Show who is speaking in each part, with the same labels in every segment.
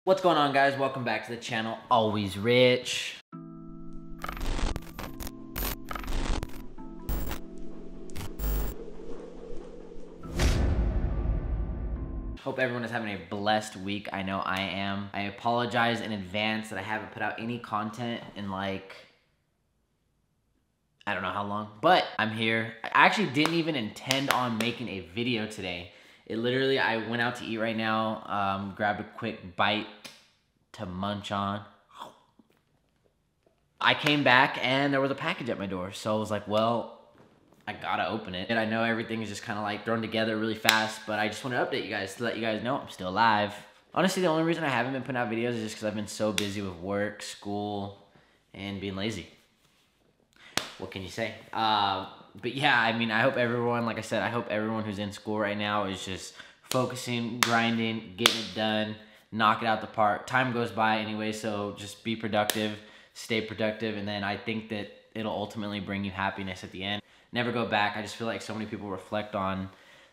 Speaker 1: What's going on, guys? Welcome back to the channel, Always Rich. Hope everyone is having a blessed week. I know I am. I apologize in advance that I haven't put out any content in like, I don't know how long, but I'm here. I actually didn't even intend on making a video today. It literally, I went out to eat right now, grabbed a quick bite to munch on. I came back and there was a package at my door. So I was like, well, I gotta open it. And I know everything is just kind of like thrown together really fast, but I just want to update you guys to let you guys know I'm still alive. Honestly, the only reason I haven't been putting out videos is just because I've been so busy with work, school, and being lazy. What can you say? But yeah, I mean, I hope everyone, like I said, I hope everyone who's in school right now is just focusing, grinding, getting it done, knock it out the park. Time goes by anyway, so just be productive, stay productive, and then I think that it'll ultimately bring you happiness at the end. Never go back. I just feel like so many people reflect on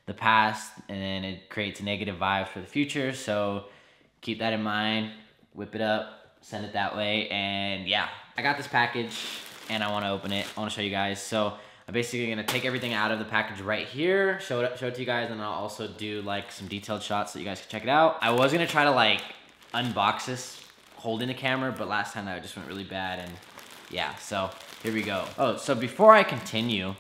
Speaker 1: the past, and then it creates negative vibes for the future, so keep that in mind, whip it up, send it that way, and yeah. I got this package, and I want to open it. I want to show you guys. So I'm basically going to take everything out of the package right here, show it to you guys, and I'll also do like some detailed shots so you guys can check it out. I was going to try to like unbox this holding the camera, but last time that just went really bad, and yeah, so here we go. Oh, so before I continue,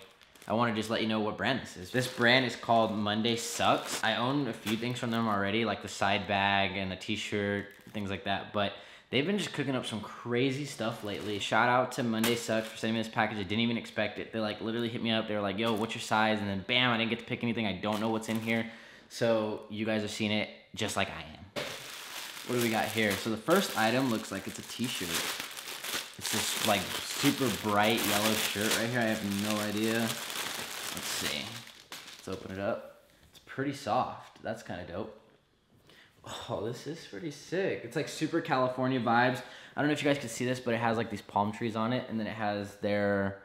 Speaker 1: I want to just let you know what brand this is. This brand is called Monday Sucks. I own a few things from them already, like the side bag and the t-shirt, things like that, but they've been just cooking up some crazy stuff lately. Shout out to Monday Sucks for sending me this package. I didn't even expect it. They like literally hit me up. They were like, yo, what's your size? And then bam, I didn't get to pick anything. I don't know what's in here. So you guys have seen it just like I am. What do we got here? So the first item looks like it's a t-shirt. It's this like super bright yellow shirt right here. I have no idea. Let's see. Let's open it up. It's pretty soft. That's kind of dope. Oh, this is pretty sick. It's like super California vibes. I don't know if you guys can see this, but it has like these palm trees on it, and then it has their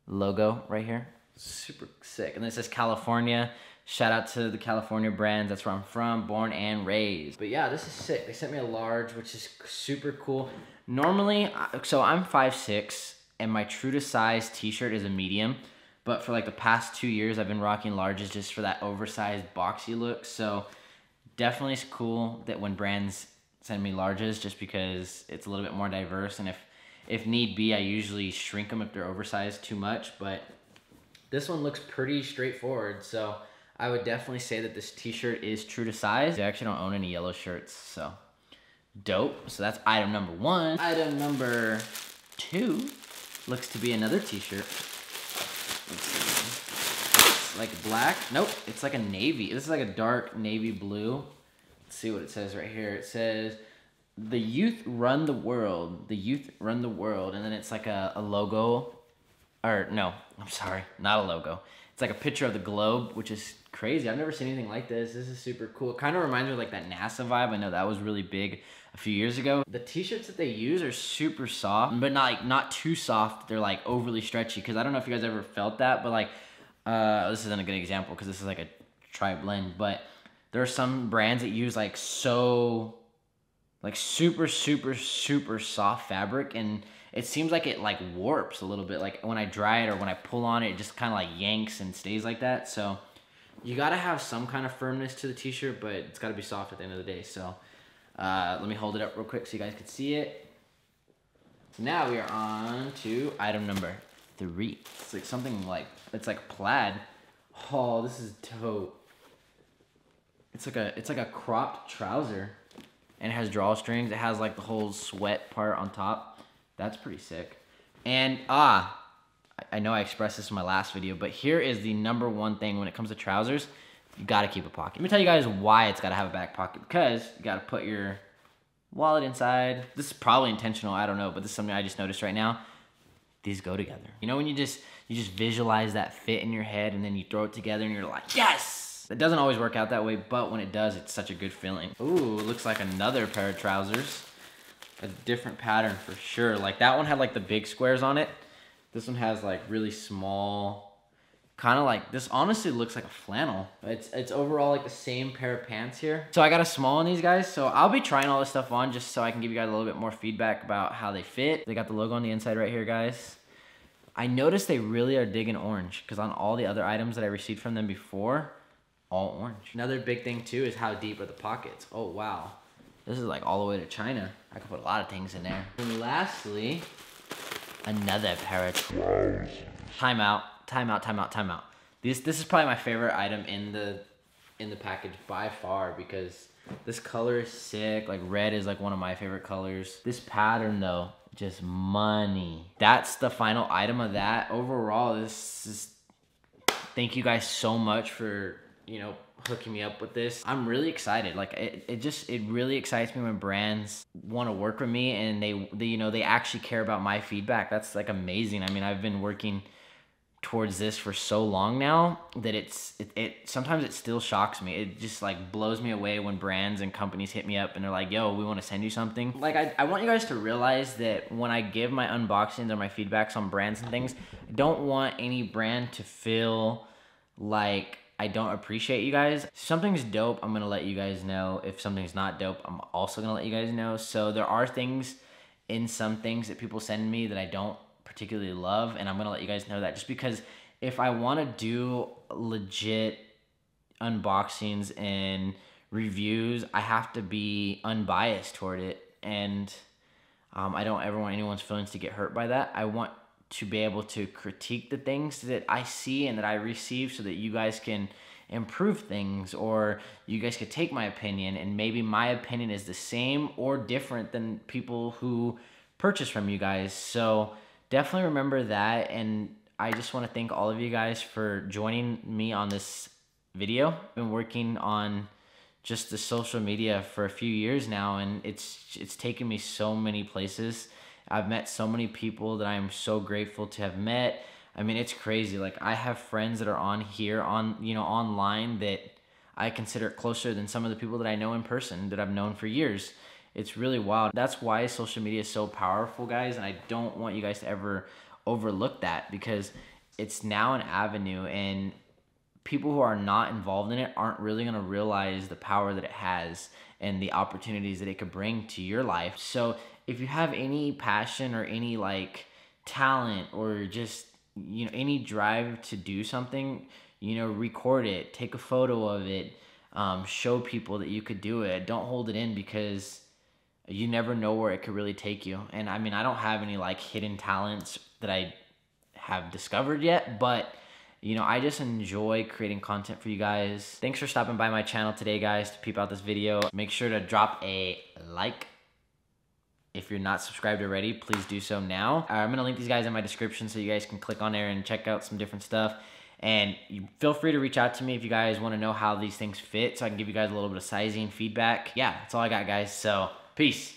Speaker 1: logo right here. Super sick. And then it says California. Shout out to the California brands. That's where I'm from, born and raised. But yeah, this is sick. They sent me a large, which is super cool. Normally, so I'm 5'6", and my true to size t-shirt is a medium. But for like the past 2 years, I've been rocking larges just for that oversized, boxy look. So definitely it's cool that when brands send me larges, just because it's a little bit more diverse, and if need be, I usually shrink them if they're oversized too much, but this one looks pretty straightforward, so I would definitely say that this t-shirt is true to size. I actually don't own any yellow shirts, so dope. So that's item number one. Item number two looks to be another t-shirt. Let's see. Like black. Nope, it's like a navy. This is like a dark navy blue. Let's see what it says right here. It says, "The youth run the world. The youth run the world." And then it's like a logo. Or no, I'm sorry, not a logo. It's like a picture of the globe, which is crazy. I've never seen anything like this. This is super cool. It kind of reminds me of like that NASA vibe. I know that was really big a few years ago. The t-shirts that they use are super soft, but not too soft. They're like overly stretchy, because I don't know if you guys ever felt that, but like, this isn't a good example because this is like a tri-blend, but there are some brands that use like super soft fabric, and it seems like it like warps a little bit. Like when I dry it or when I pull on it, it just kind of like yanks and stays like that. So you gotta have some kind of firmness to the t-shirt, but it's gotta be soft at the end of the day. So let me hold it up real quick so you guys can see it. So now we are on to item number three. It's like something like, it's like plaid. Oh, this is dope. It's like a cropped trouser, and it has drawstrings. It has like the whole sweat part on top. That's pretty sick. And I know I expressed this in my last video, but here is the number one thing when it comes to trousers. You gotta keep a pocket. Let me tell you guys why it's gotta have a back pocket. Because you gotta put your wallet inside. This is probably intentional, I don't know, but this is something I just noticed right now. These go together. You know when you just visualize that fit in your head, and then you throw it together and you're like, yes! It doesn't always work out that way, but when it does, it's such a good feeling. Ooh, it looks like another pair of trousers. A different pattern for sure. Like that one had like the big squares on it. This one has like really small kind of like, this honestly looks like a flannel. It's overall like the same pair of pants here. So I got a small on these guys. So I'll be trying all this stuff on just so I can give you guys a little bit more feedback about how they fit. They got the logo on the inside right here, guys. I noticed they really are digging orange because on all the other items that I received from them before, all orange. Another big thing too is how deep are the pockets. Oh, wow. This is like all the way to China. I could put a lot of things in there. And lastly, another pair of trousers. Time out. This is probably my favorite item in the package by far because this color is sick. Like red is like one of my favorite colors. This pattern though, just money. That's the final item of that. Overall, this is, thank you guys so much for, you know, hooking me up with this. I'm really excited. Like it really excites me when brands want to work with me and they you know, they actually care about my feedback. That's like amazing. I mean, I've been working towards this for so long now that it sometimes it still shocks me. It just like blows me away when brands and companies hit me up and they're like, yo, we want to send you something. Like I want you guys to realize that when I give my unboxings or my feedbacks on brands and things, I don't want any brand to feel like I don't appreciate you guys. If something's dope, I'm gonna let you guys know. If something's not dope, I'm also gonna let you guys know. So there are things in some things that people send me that I don't particularly love, and I'm gonna let you guys know that, just because if I want to do legit unboxings and reviews, I have to be unbiased toward it, and I don't ever want anyone's feelings to get hurt by that. I want to be able to critique the things that I see and that I receive so that you guys can improve things, or you guys could take my opinion and maybe my opinion is the same or different than people who purchase from you guys. So definitely remember that, and I just want to thank all of you guys for joining me on this video. I've been working on just the social media for a few years now, and it's taken me so many places. I've met so many people that I'm so grateful to have met. I mean, it's crazy. Like, I have friends that are on here, online, that I consider closer than some of the people that I know in person that I've known for years. It's really wild. That's why social media is so powerful, guys, and I don't want you guys to ever overlook that, because it's now an avenue, and people who are not involved in it aren't really going to realize the power that it has and the opportunities that it could bring to your life. So if you have any passion or any like talent or just, you know, any drive to do something, you know, record it, take a photo of it, show people that you could do it. Don't hold it in, because you never know where it could really take you. And I mean, I don't have any like hidden talents that I have discovered yet, but you know, I just enjoy creating content for you guys. Thanks for stopping by my channel today, guys, to peep out this video. Make sure to drop a like. If you're not subscribed already, please do so now. I'm gonna link these guys in my description so you guys can click on there and check out some different stuff. And you feel free to reach out to me if you guys wanna know how these things fit, so I can give you guys a little bit of sizing feedback. Yeah, that's all I got, guys. So, peace.